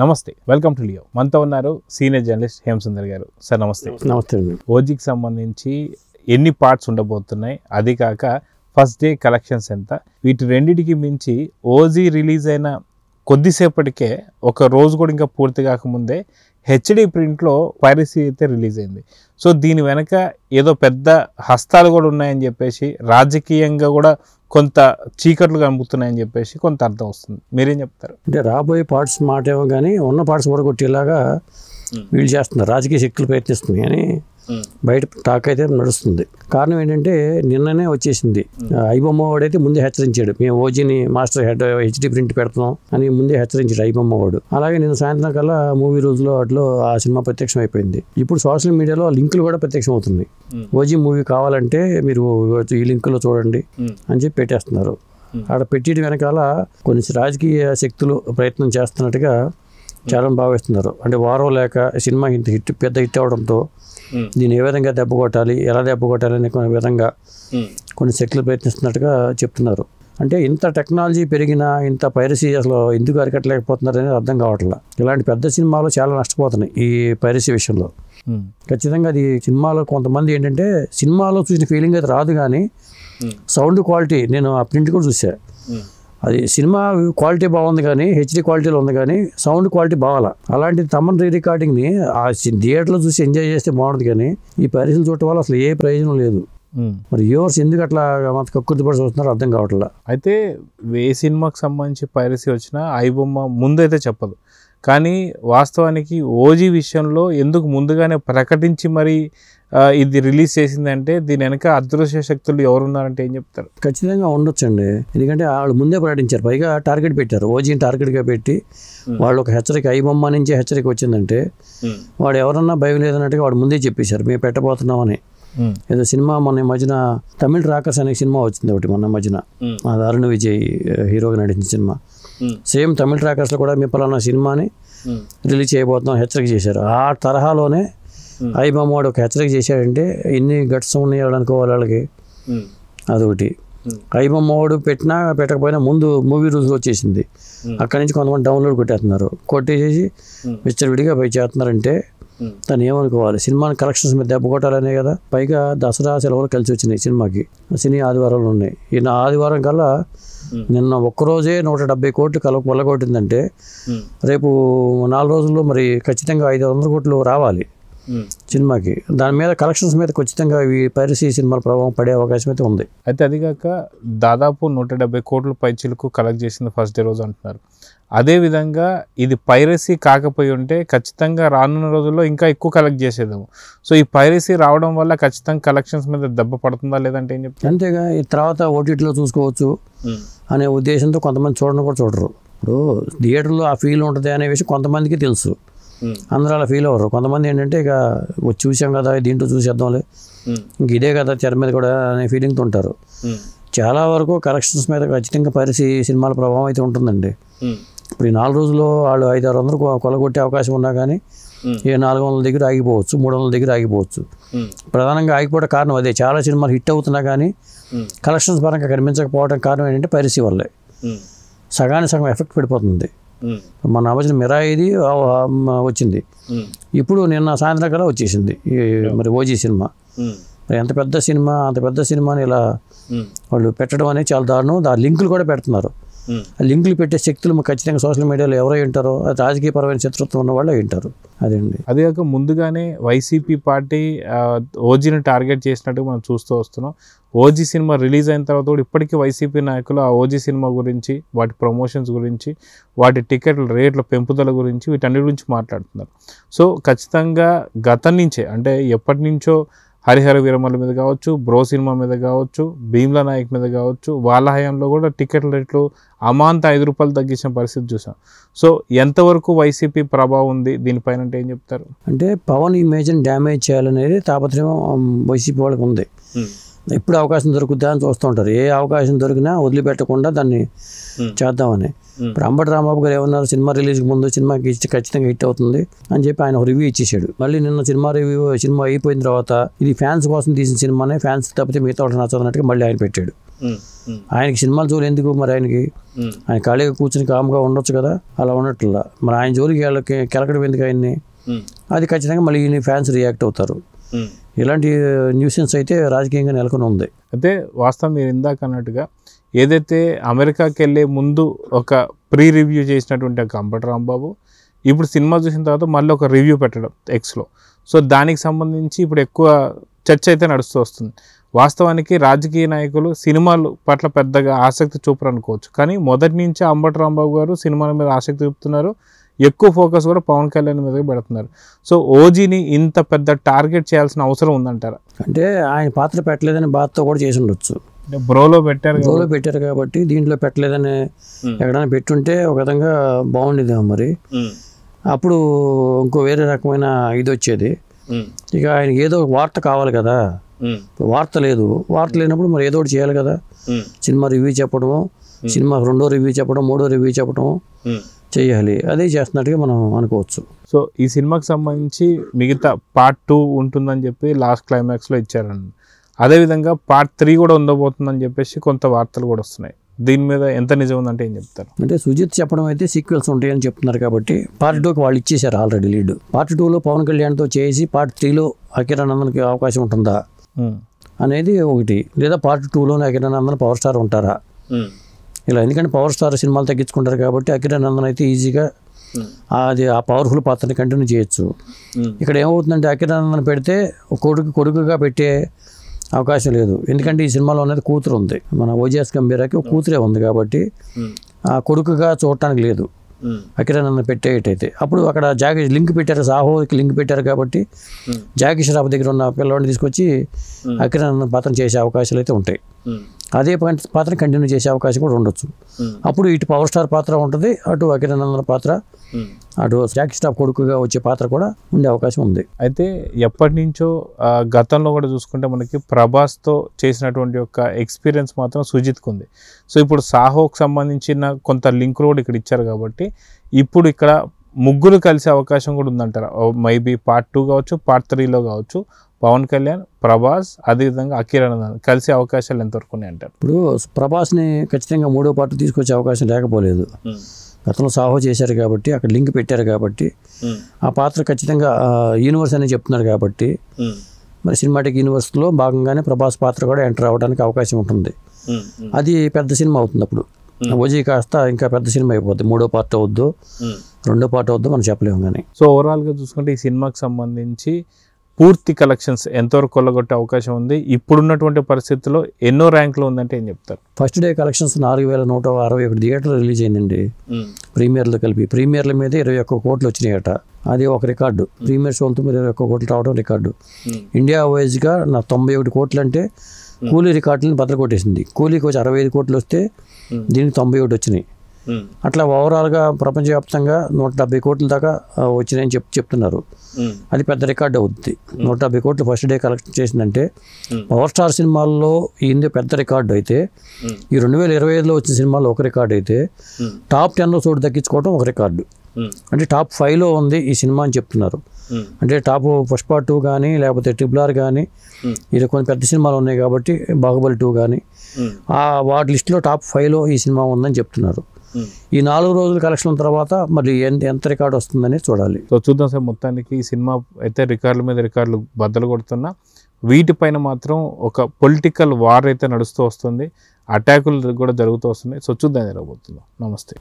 నమస్తే, welcome to Leo. మనతో ఉన్నారు సీనియర్ జర్నలిస్ట్ హేమసుందర్ గారు. సార్ నమస్తే. నమస్తే అండి. ఓజీకి సంబంధించి ఎన్ని పార్ట్స్ ఉండబోతున్నాయి, అది కాక ఫస్ట్ డే కలెక్షన్స్ ఎంత, వీటి రెండింటికి మించి ఓజీ రిలీజ్ అయిన కొద్దిసేపటికే ఒక రోజు కూడా ఇంకా పూర్తి కాకముందే హెచ్డి ప్రింట్లో పైరసీ అయితే రిలీజ్ అయింది. సో దీని వెనక ఏదో పెద్ద హస్తాలు కూడా ఉన్నాయని చెప్పేసి, రాజకీయంగా కూడా కొంత చీకట్లు కనుపుతున్నాయని చెప్పేసి కొంత అర్థం వస్తుంది. మీరేం చెప్తారు? అంటే రాబోయే పార్ట్స్ మాట ఏమో కానీ ఉన్న పార్ట్స్ కూడా కొట్టేలాగా వీళ్ళు చేస్తున్నారు, రాజకీయ శక్తులు ప్రయత్నిస్తున్నాయి అని బయట టాక్ అయితే నడుస్తుంది. కారణం ఏంటంటే నిన్ననే వచ్చేసింది. ఐబొమ్మ వాడైతే ముందే హెచ్చరించాడు, మేము ఓజీని మాస్టర్ హెచ్డి ప్రింట్ పెడతాం అని ముందే హెచ్చరించాడు ఐబొమ్మ వాడు. అలాగే నిన్న సాయంత్రం కల్లా మూవీ రోజులో అట్లో ఆ సినిమా ప్రత్యక్షం అయిపోయింది. ఇప్పుడు సోషల్ మీడియాలో లింకులు కూడా ప్రత్యక్షం అవుతున్నాయి. ఓజీ మూవీ కావాలంటే మీరు ఈ లింకులో చూడండి అని చెప్పి పెట్టేస్తున్నారు. ఆడ పెట్టేటి వెనకాల కొన్ని రాజకీయ శక్తులు ప్రయత్నం చేస్తున్నట్టుగా చాలా భావిస్తున్నారు. అంటే వారం లేక సినిమా పెద్ద హిట్ అవడంతో దీన్ని ఏ విధంగా దెబ్బ కొట్టాలి, ఎలా దెబ్బ కొట్టాలి అనే కొన్ని విధంగా కొన్ని శక్తులు ప్రయత్నిస్తున్నట్టుగా చెప్తున్నారు. అంటే ఇంత టెక్నాలజీ పెరిగినా ఇంత పైరసీ అసలు ఎందుకు అరికట్టలేకపోతున్నారు అనేది అర్థం కావట్లేదు. ఇలాంటి పెద్ద సినిమాలు చాలా నష్టపోతున్నాయి ఈ పైరసీ విషయంలో. ఖచ్చితంగా అది సినిమాలో కొంతమంది ఏంటంటే సినిమాలో చూసిన ఫీలింగ్ అయితే రాదు, కానీ సౌండ్ క్వాలిటీ నేను ఆ ప్రింట్ కూడా చూసా. అది సినిమా క్వాలిటీ బాగుంది కానీ హెచ్డి క్వాలిటీలో ఉంది, కానీ సౌండ్ క్వాలిటీ బాగాల. అలాంటి తమన్ రీ రికార్డింగ్ని ఆ థియేటర్లో చూసి ఎంజాయ్ చేస్తే బాగుంటుంది, కానీ ఈ పైరసీలు చూడటం వల్ల అసలు ఏ ప్రయోజనం లేదు. మరి వ్యూవర్స్ ఎందుకు అట్లా కక్కుర్తిపడి చూస్తున్నారో అర్థం కావట్లేదు. అయితే ఏ సినిమాకి సంబంధించి పైరసీ వచ్చినా ఐబొమ్మ ముందైతే చెప్పదు, కానీ వాస్తవానికి ఓజీ విషయంలో ఎందుకు ముందుగానే ప్రకటించి మరి ఇది రిలీజ్ చేసిందంటే దీని వెనక అదృశ్య శక్తులు ఎవరున్నారంటే ఏం చెప్తారు? ఖచ్చితంగా ఉండొచ్చండి. ఎందుకంటే వాళ్ళు ముందే ప్రకటించారు, పైగా టార్గెట్ పెట్టారు. ఓజీని టార్గెట్గా పెట్టి వాళ్ళు ఒక హెచ్చరిక, ఐబొమ్మ నుంచే హెచ్చరిక వచ్చిందంటే వాడు ఎవరన్నా భయం లేదన్నట్టుగా వాడు ముందే చెప్పేశారు మేము పెట్టబోతున్నామని. ఏదో సినిమా మొన్న మధ్యన తమిళ రాకర్స్ అనే సినిమా వచ్చింది ఒకటి మొన్న మధ్యన, అది అరుణ్ విజయ్ హీరోగా నటించిన సినిమా. సేమ్ తమిళ రాకర్స్లో కూడా మీ పలానా సినిమాని రిలీజ్ చేయబోతున్నాం హెచ్చరిక చేశారు. ఆ తరహాలోనే ఐబొమ్మ వాడు ఒక హెచ్చరిక చేశాడంటే ఎన్ని గట్స్ ఉన్నాయి అనుకోవాలి వాళ్ళకి. అదొకటి. ఐబొమ్మ వాడు పెట్టినా పెట్టకపోయినా ముందు మూవీ రూల్స్లో వచ్చేసింది. అక్కడి నుంచి కొంతమంది డౌన్లోడ్ కొట్టేస్తున్నారు, కొట్టేసేసి విచ్చలవిడిగా పై చేస్తున్నారంటే తను ఏమనుకోవాలి? సినిమాని కలెక్షన్స్ మీద దెబ్బ కొట్టాలనే కదా. పైగా దసరా సెలవులు కలిసి వచ్చినాయి సినిమాకి, సినీ ఆదివారాలు ఉన్నాయి. ఈ ఆదివారం కల్లా నిన్న ఒక్కరోజే 170 కోట్లు కొల్లగొట్టిందంటే రేపు 4 రోజుల్లో మరి ఖచ్చితంగా 500 కోట్లు రావాలి సినిమాకి. దాని మీద కలెక్షన్స్ మీద ఖచ్చితంగా ఈ పైరసీ సినిమాల ప్రభావం పడే అవకాశం అయితే ఉంది. అయితే అదిగాక దాదాపు 170 కోట్ల పైచిలకు కలెక్ట్ చేసింది ఫస్ట్ డే రోజు అంటున్నారు. అదేవిధంగా ఇది పైరసీ కాకపోయి ఉంటే ఖచ్చితంగా రానున్న రోజుల్లో ఇంకా ఎక్కువ కలెక్ట్ చేసేదేమో. సో ఈ పైరసీ రావడం వల్ల ఖచ్చితంగా కలెక్షన్స్ మీద దెబ్బ పడుతుందా లేదంటే ఏం చెప్తారు? అంతేగా ఈ తర్వాత ఓటీటీలో చూసుకోవచ్చు అనే ఉద్దేశంతో కొంతమంది చూడడం కూడా చూడరు. ఇప్పుడు థియేటర్లో ఆ ఫీల్ ఉంటుంది అనే విషయం కొంతమందికి తెలుసు, అందరూ అలా ఫీల్ అవ్వరు. కొంతమంది ఏంటంటే ఇక చూసాం కదా దీంట్లో చూసేద్దాంలే, ఇంక ఇదే కదా తెర మీద కూడా అనే ఫీలింగ్తో ఉంటారు. చాలా వరకు కలెక్షన్స్ మీద ఖచ్చితంగా పైరసీ సినిమాల ప్రభావం అయితే ఉంటుందండి. ఇప్పుడు ఈ 4 రోజుల్లో వాళ్ళు 500-600 కొలగొట్టే అవకాశం ఉన్నా కానీ 400 దగ్గర ఆగిపోవచ్చు, 300 దగ్గర ఆగిపోవచ్చు. ప్రధానంగా ఆగిపోవడం కారణం అదే. చాలా సినిమాలు హిట్ అవుతున్నా కానీ కలెక్షన్స్ పరంగా కనిపించకపోవడం కారణం ఏంటంటే పైరసీ వల్లే. సగానికి సగం ఎఫెక్ట్ పడిపోతుంది. మన వచ్చిన మిరాయిది వచ్చింది, ఇప్పుడు నిన్న సాయంత్రం కల్లా వచ్చేసింది మరి ఓజీ సినిమా. ఎంత పెద్ద సినిమా, అంత పెద్ద సినిమాని ఇలా వాళ్ళు పెట్టడం అనేది చాలా దారుణం. లింకులు కూడా పెడుతున్నారు. ఆ లింకులు పెట్టే శక్తులు ఖచ్చితంగా సోషల్ మీడియాలో ఎవరై ఉంటారో, అది రాజకీయపరమైన శత్రుత్వం ఉన్న వాళ్ళు ఉంటారు. అదేండి. అదేగాక ముందుగానే వైసీపీ పార్టీ ఓజీని టార్గెట్ చేసినట్టు మనం చూస్తూ వస్తున్నాం. ఓజీ సినిమా రిలీజ్ అయిన తర్వాత కూడా ఇప్పటికీ వైసీపీ నాయకులు ఆ ఓజీ సినిమా గురించి, వాటి ప్రమోషన్స్ గురించి, వాటి టికెట్ల రేట్ల పెంపుదల గురించి, వీటన్నిటి గురించి మాట్లాడుతున్నారు. సో ఖచ్చితంగా గతం నుంచే, అంటే ఎప్పటి నుంచో హరిహర వీరమల్ల మీద కావచ్చు, బ్రో సినిమా మీద కావచ్చు, భీమ్లా నాయక్ మీద కావచ్చు, వాళ్ళ హయాంలో కూడా టికెట్ల రేట్లు అమాంత 5 రూపాయలు తగ్గించిన పరిస్థితి చూసాం. సో ఎంతవరకు వైసీపీ ప్రభావం ఉంది దీనిపైన అంటే ఏం చెప్తారు? అంటే పవన్ ఇమేజ్ని డ్యామేజ్ చేయాలనేది తాపత్రయం వైసీపీ వాళ్ళకి ఉంది. ఇప్పుడు అవకాశం దొరుకుద్దా అని చూస్తూ ఉంటారు. ఏ అవకాశం దొరికినా వదిలిపెట్టకుండా దాన్ని చేద్దామని. ఇప్పుడు అంబటి రాంబాబు గారు ఏమన్నారు, సినిమా రిలీజ్కి ముందు సినిమాకి ఖచ్చితంగా హిట్ అవుతుంది అని చెప్పి ఆయన ఒక రివ్యూ ఇచ్చేసాడు. మళ్ళీ నిన్న సినిమా అయిపోయిన తర్వాత ఇది ఫ్యాన్స్ కోసం తీసిన సినిమానే, ఫ్యాన్స్ తప్పితే మిగతా వాళ్ళకి నచ్చదన్నట్టుగా మళ్ళీ ఆయన పెట్టాడు. ఆయనకి సినిమాలు జోలు ఎందుకు మరి? ఆయన ఖాళీగా కూర్చొని కామ్గా ఉండొచ్చు కదా, అలా ఉన్నట్ల మరి ఆయన జోలికి కెలకడం ఎందుకు ఆయన్ని? అది ఖచ్చితంగా మళ్ళీ ఈయన ఫ్యాన్స్ రియాక్ట్ అవుతారు. ఇలాంటి న్యూసెన్స్ అయితే రాజకీయంగా నెలకొని ఉంది. అయితే వాస్తవం మీరు ఇందాక అన్నట్టుగా ఏదైతే అమెరికాకి వెళ్ళే ముందు ఒక ప్రీ రివ్యూ చేసినటువంటి ఒక అంబటి రాంబాబు ఇప్పుడు సినిమా చూసిన తర్వాత మళ్ళీ ఒక రివ్యూ పెట్టడం ఎక్స్లో. సో దానికి సంబంధించి ఇప్పుడు ఎక్కువ చర్చ అయితే నడుస్తూ వస్తుంది. వాస్తవానికి రాజకీయ నాయకులు సినిమాలు పట్ల పెద్దగా ఆసక్తి చూపరు అనుకోవచ్చు, కానీ మొదటి నుంచి అంబటి రాంబాబు గారు సినిమాల మీద ఆసక్తి చూపుతున్నారు. ఎక్కువ ఫోకస్ కూడా పవన్ కళ్యాణ్ మీద పెడుతున్నారు. సో ఓజీని ఇంత పెద్ద టార్గెట్ చేయాల్సిన అవసరం ఉందంటారా? అంటే ఆయన పాత్ర పెట్టలేదని బాధతో కూడా చేసి ఉండొచ్చు. బ్రోలో పెట్టారు కాబట్టి దీంట్లో పెట్టలేదని ఎక్కడైనా పెట్టుంటే ఒక విధంగా బాగుండేదేమో మరి. అప్పుడు ఇంకో వేరే రకమైన ఇది వచ్చేది. ఇక ఆయనకి ఏదో వార్త కావాలి కదా, వార్త లేదు. వార్త లేనప్పుడు మరి ఏదో ఒకటి చేయాలి కదా. సినిమా రివ్యూ చెప్పడము, సినిమా రెండో రివ్యూ చెప్పడం, మూడో రివ్యూ చెప్పడము చేయాలి. అదే చేస్తున్నట్టుగా మనం అనుకోవచ్చు. సో ఈ సినిమాకి సంబంధించి మిగతా పార్ట్ 2 ఉంటుందని చెప్పి లాస్ట్ క్లైమాక్స్లో ఇచ్చారండి. అదేవిధంగా పార్ట్ 3 కూడా ఉండబోతుందని చెప్పేసి కొంత వార్తలు కూడా వస్తున్నాయి. దీని మీద ఎంత నిజం ఉందంటే ఏం చెప్తారు? అంటే సుజిత్ చెప్పడం అయితే సీక్వెల్స్ ఉంటాయని చెప్తున్నారు కాబట్టి పార్ట్ 2కి వాళ్ళు ఇచ్చేసారు ఆల్రెడీ లీడ్. పార్ట్ 2లో పవన్ కళ్యాణ్తో చేసి పార్ట్ 3లో అకిరానందన్కి అవకాశం ఉంటుందా అనేది ఒకటి, లేదా పార్ట్ 2లోనే అకిరానందన్ పవర్ స్టార్ ఉంటారా ఇలా. ఎందుకంటే పవర్ స్టార్ సినిమాలు తగ్గించుకుంటారు కాబట్టి అకిరానందన్ అయితే ఈజీగా అది ఆ పవర్ఫుల్ పాత్రని కంటిన్యూ చేయొచ్చు. ఇక్కడ ఏమవుతుందంటే అకిరానందన్ పెడితే కొడుకుగా పెట్టే అవకాశం లేదు. ఎందుకంటే ఈ సినిమాలో అనేది కూతురు ఉంది, మన ఓజిఎస్ గంభీరాకి ఒక కూతురే ఉంది కాబట్టి ఆ కొడుకుగా చూడటానికి లేదు అకిరానందన్ పెట్టేటైతే. అప్పుడు అక్కడ జాకీ లింక్ పెట్టారు, సాహోకి లింక్ పెట్టారు కాబట్టి జాకీ ష్రాఫ్ దగ్గర ఉన్న పిల్లవాడిని తీసుకొచ్చి అకిరానందన్ పాత్ర చేసే అవకాశాలు అయితే ఉంటాయి. అదే పాత్ర కంటిన్యూ చేసే అవకాశం కూడా ఉండొచ్చు. అప్పుడు ఇటు పవర్ స్టార్ పాత్ర ఉంటుంది, అటు అకిరానందన్ పాత్ర, అటు జాకీ ష్రాఫ్ కొడుకుగా వచ్చే పాత్ర కూడా ఉండే అవకాశం ఉంది. అయితే ఎప్పటి నుంచో గతంలో కూడా చూసుకుంటే మనకి ప్రభాస్తో చేసినటువంటి ఒక ఎక్స్పీరియన్స్ మాత్రం సుజిత్కు ఉంది. సో ఇప్పుడు సాహోకి సంబంధించిన కొంత లింక్ కూడా ఇక్కడ ఇచ్చారు కాబట్టి ఇప్పుడు ఇక్కడ ముగ్గురు కలిసే అవకాశం కూడా ఉందంటారా? మేబీ పార్ట్ 2 కావచ్చు, పార్ట్ 3లో కావచ్చు. పవన్ కళ్యాణ్, ప్రభాస్, అదేవిధంగా అకిరానందన్ కలిసే అవకాశాలు ఎంతవరకు ఉన్నాయి అంటారు? ఇప్పుడు ప్రభాస్ని ఖచ్చితంగా 3వ పార్ట్ తీసుకొచ్చే అవకాశం లేకపోలేదు. గతంలో సాహో చేశారు కాబట్టి అక్కడ లింక్ పెట్టారు కాబట్టి ఆ పాత్ర ఖచ్చితంగా యూనివర్స్ అని చెప్తున్నారు కాబట్టి మరి సినిమాటిక్ యూనివర్స్లో భాగంగానే ప్రభాస్ పాత్ర కూడా ఎంటర్ అవ్వడానికి అవకాశం ఉంటుంది. అది పెద్ద సినిమా అవుతుంది. అప్పుడు ఓజీ కాస్త ఇంకా పెద్ద సినిమా అయిపోద్ది. 3వ పార్ట్ అవద్దు, 2వ పార్ట్ అవద్దు మనం చెప్పలేము. కానీ సో ఓవరాల్గా చూసుకుంటే ఈ సినిమాకి సంబంధించి పూర్తి కలెక్షన్స్ ఎంతవరకు కొల్లగొట్టే అవకాశం ఉంది? ఇప్పుడున్నటువంటి పరిస్థితుల్లో ఎన్నో ర్యాంకులు ఉందంటే ఏం చెప్తారు? ఫస్ట్ డే కలెక్షన్స్ 4161 థియేటర్లు రిలీజ్ అయిందండి. ప్రీమియర్లు కలిపి ప్రీమియర్ల మీద 21 కోట్లు వచ్చినాయట. అది ఒక రికార్డు. ప్రీమియర్ షోలతో 21 కోట్లు రావడం రికార్డు. ఇండియా వైజ్గా 91 కోట్లు అంటే కూలీ రికార్డులను బద్దలు కొట్టేసింది. కూలీకి వచ్చి 65 కోట్లు వస్తే దీనికి 91 వచ్చినాయి. అట్లా ఓవరాల్గా ప్రపంచవ్యాప్తంగా 170 కోట్ల దాకా వచ్చినాయని చెప్తున్నారు. అది పెద్ద రికార్డు అవుతుంది. 170 కోట్లు ఫస్ట్ డే కలెక్ట్ చేసిందంటే పవర్ స్టార్ సినిమాల్లో ఇది పెద్ద రికార్డు అయితే, ఈ 2025లో వచ్చిన సినిమాల్లో ఒక రికార్డు అయితే టాప్ 10లో చోటు దక్కించుకోవడం ఒక రికార్డు. అంటే టాప్ 5లో ఉంది ఈ సినిమా అని చెప్తున్నారు. అంటే టాప్ పుష్ప 2 కానీ లేకపోతే RRR కానీ ఇది కొన్ని పెద్ద సినిమాలు ఉన్నాయి కాబట్టి బాహుబలి 2 కానీ వాటి లిస్టులో టాప్ 5లో ఈ సినిమా ఉందని చెప్తున్నారు. ఈ 4 రోజుల కలెక్షన్ తర్వాత మరి ఎంత రికార్డు వస్తుందని చూడాలి. సో చూద్దాం సార్. మొత్తానికి ఈ సినిమా అయితే రికార్డుల మీద రికార్డులు బద్దలు కొడుతున్నా, వీటిపైన మాత్రం ఒక పొలిటికల్ వార్ అయితే నడుస్తూ వస్తుంది, అటాకులు కూడా జరుగుతూ వస్తున్నాయి. సో చూద్దాం జరగబోతుందో. నమస్తే.